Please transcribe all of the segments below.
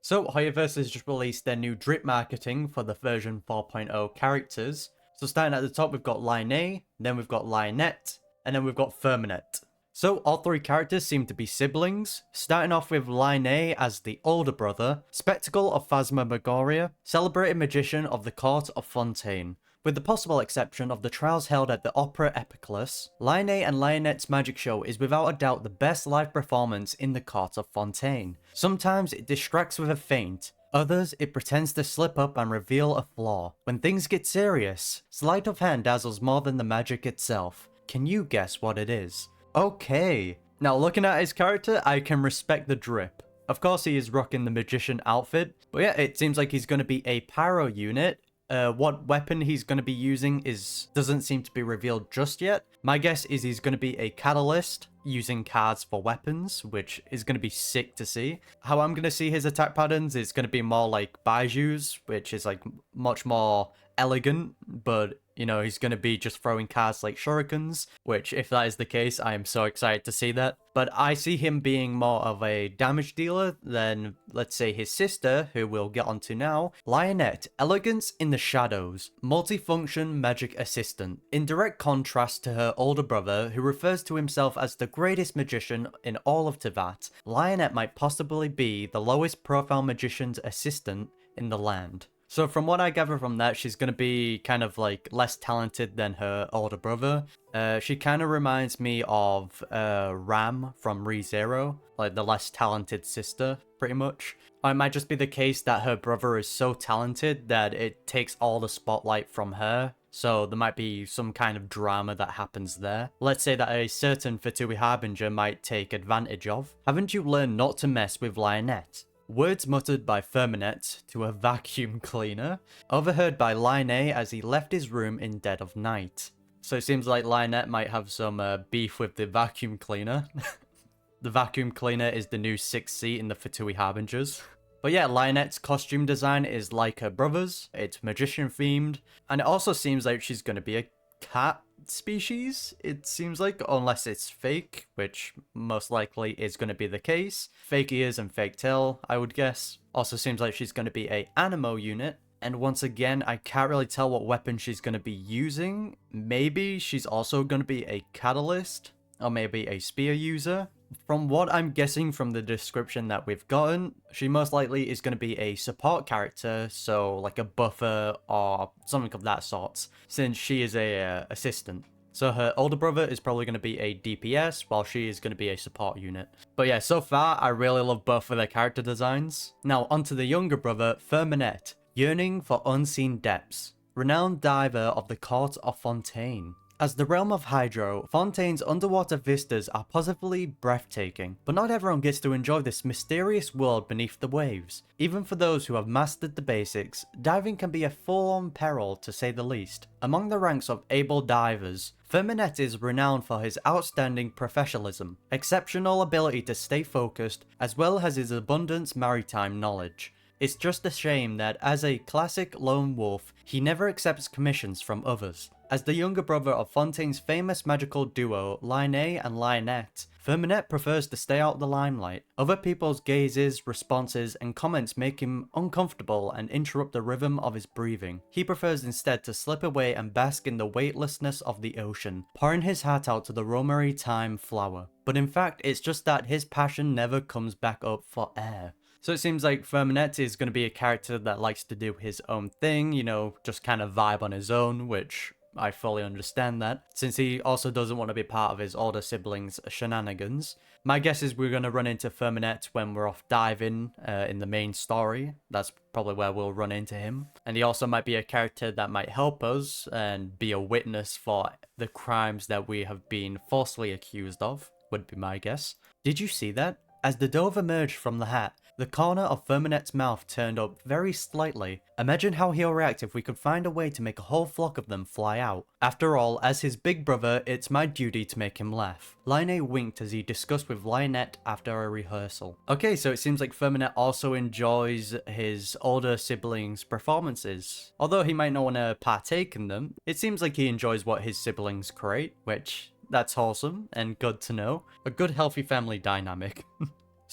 So, Hoyoverse has just released their new drip marketing for the version 4.0 characters. So starting at the top, we've got Lyney, then we've got Lynette, and then we've got Freminet. So all three characters seem to be siblings, starting off with Lyney as the older brother, spectacle of Phasmagoria, celebrated magician of the court of Fontaine. With the possible exception of the trials held at the Opera Epiclus, Lyney and Lynette's magic show is without a doubt the best live performance in the court of Fontaine. Sometimes it distracts with a feint, others it pretends to slip up and reveal a flaw. When things get serious, sleight of hand dazzles more than the magic itself. Can you guess what it is? Okay, now looking at his character, I can respect the drip. Of course he is rocking the magician outfit, but yeah, it seems like he's going to be a pyro unit. What weapon he's going to be using doesn't seem to be revealed just yet. My guess is he's going to be a catalyst using cards for weapons, which is going to be sick to see. How I'm going to see his attack patterns is going to be more like Baiju's, which is like much more elegant, but you know, he's going to be just throwing cards like shurikens, which if that is the case, I am so excited to see that. But I see him being more of a damage dealer than, let's say, his sister, who we'll get onto now, Lynette, elegance in the shadows, multifunction magic assistant. In direct contrast to her older brother, who refers to himself as the greatest magician in all of Tevat, Lynette might possibly be the lowest profile magician's assistant in the land. So from what I gather from that, she's going to be kind of like less talented than her older brother. She kind of reminds me of Ram from ReZero, like the less talented sister, pretty much. Or it might just be the case that her brother is so talented that it takes all the spotlight from her. So there might be some kind of drama that happens there. Let's say that a certain Fatui Harbinger might take advantage of. Haven't you learned not to mess with Lynette? Words muttered by Freminet to a vacuum cleaner, overheard by Lyney as he left his room in dead of night. So it seems like Lynette might have some beef with the vacuum cleaner. The vacuum cleaner is the new 6th seat in the Fatui Harbingers. But yeah, Lynette's costume design is like her brother's, it's magician themed, and it also seems like she's going to be a cat species, it seems like, unless it's fake, which most likely is going to be the case. Fake ears and fake tail, I would guess. Also seems like she's going to be a animo unit, and once again, I can't really tell what weapon she's going to be using. Maybe she's also going to be a catalyst, or maybe a spear user. From what I'm guessing from the description that we've gotten, she most likely is going to be a support character, so like a buffer or something of that sort, since she is a assistant. So her older brother is probably going to be a DPS, while she is going to be a support unit. But yeah, so far, I really love both of their character designs. Now, onto the younger brother, Freminet, yearning for unseen depths, renowned diver of the court of Fontaine. As the realm of Hydro, Fontaine's underwater vistas are positively breathtaking, but not everyone gets to enjoy this mysterious world beneath the waves. Even for those who have mastered the basics, diving can be a full-on peril to say the least. Among the ranks of able divers, Freminet is renowned for his outstanding professionalism, exceptional ability to stay focused, as well as his abundant maritime knowledge. It's just a shame that as a classic lone wolf, he never accepts commissions from others. As the younger brother of Fontaine's famous magical duo, Lyney and Lynette, Freminet prefers to stay out of the limelight. Other people's gazes, responses, and comments make him uncomfortable and interrupt the rhythm of his breathing. He prefers instead to slip away and bask in the weightlessness of the ocean, pouring his heart out to the roamery time flower. But in fact, it's just that his passion never comes back up for air. So it seems like Freminet is going to be a character that likes to do his own thing, you know, just kind of vibe on his own, which I fully understand that, since he also doesn't want to be part of his older siblings' shenanigans. My guess is we're going to run into Freminet when we're off diving in the main story. That's probably where we'll run into him. And he also might be a character that might help us and be a witness for the crimes that we have been falsely accused of, would be my guess. Did you see that? As the dove emerged from the hat, the corner of Freminet's mouth turned up very slightly. Imagine how he'll react if we could find a way to make a whole flock of them fly out. After all, as his big brother, it's my duty to make him laugh. Lyney winked as he discussed with Lynette after a rehearsal. Okay, so it seems like Freminet also enjoys his older siblings' performances. Although he might not want to partake in them, it seems like he enjoys what his siblings create, which that's wholesome and good to know. A good healthy family dynamic.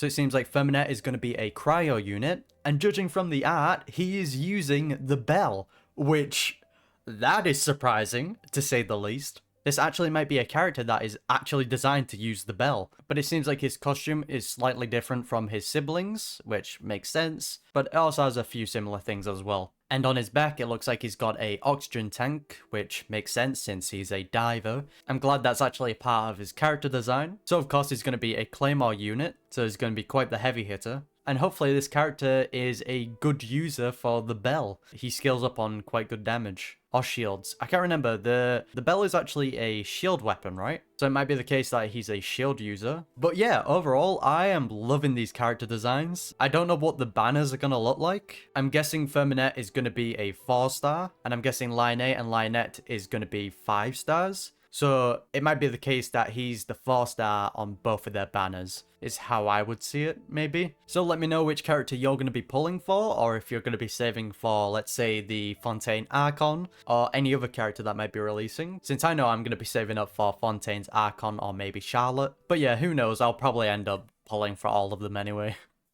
So it seems like Freminet is going to be a cryo unit, and judging from the art, he is using the bell, which, that is surprising, to say the least. This actually might be a character that is actually designed to use the bell, but it seems like his costume is slightly different from his siblings, which makes sense, but it also has a few similar things as well. And on his back, it looks like he's got a oxygen tank, which makes sense since he's a diver. I'm glad that's actually a part of his character design. So of course he's going to be a claymore unit, so he's going to be quite the heavy hitter. And hopefully this character is a good user for the bell. He scales up on quite good damage. Or shields. I can't remember. The bell is actually a shield weapon, right? So it might be the case that he's a shield user. But yeah, overall, I am loving these character designs. I don't know what the banners are going to look like. I'm guessing Freminet is going to be a 4-star. And I'm guessing Lyney and Lynette is going to be 5 stars. So it might be the case that he's the 4-star on both of their banners, is how I would see it, maybe. So let me know which character you're going to be pulling for, or if you're going to be saving for, let's say, the Fontaine Archon, or any other character that might be releasing, since I know I'm going to be saving up for Fontaine's Archon or maybe Charlotte. But yeah, who knows, I'll probably end up pulling for all of them anyway.